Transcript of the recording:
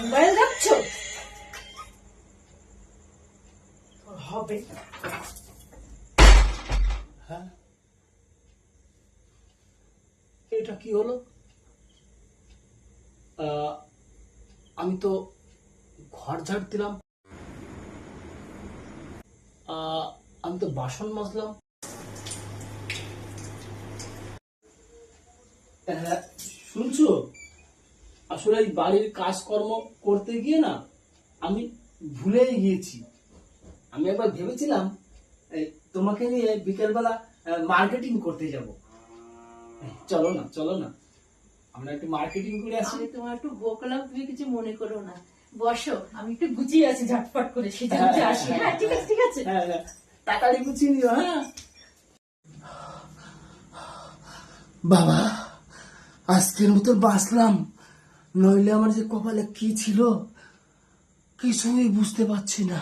Mobile দেখছো? হবে হ্যাঁ, এটা কি হলো? আমি তো ঘর ঝাড় দিলাম, আমি তো বাসন মাজলাম। শুনছো, আসলে এই বাড়ির কাজকর্ম করতে গিয়ে না আমি ভুলেই গিয়েছি। আমি একবার ভেবেছিলাম এই তোমাকে নিয়ে বিকেলবেলা মার্কেটিং করতে যাব। চলো না, চলো না, আমরা একটু মার্কেটিং করে আসি। আমি তোমার একটু বকলাম, তুমি কিছু মনে করো না। বসো, আমি একটু গুছিয়ে আছি ঝটপট করে, সেটা আসি। হ্যাঁ, ঠিক আছে, ঠিক আছে। হ্যাঁ হ্যাঁ, তাড়াতাড়ি গুছিয়ে নিও। হ্যাঁ বাবা, আজকের মতো বাঁচলাম, নইলে আমার যে কপালে কি ছিল কিছুই বুঝতে পারছি না।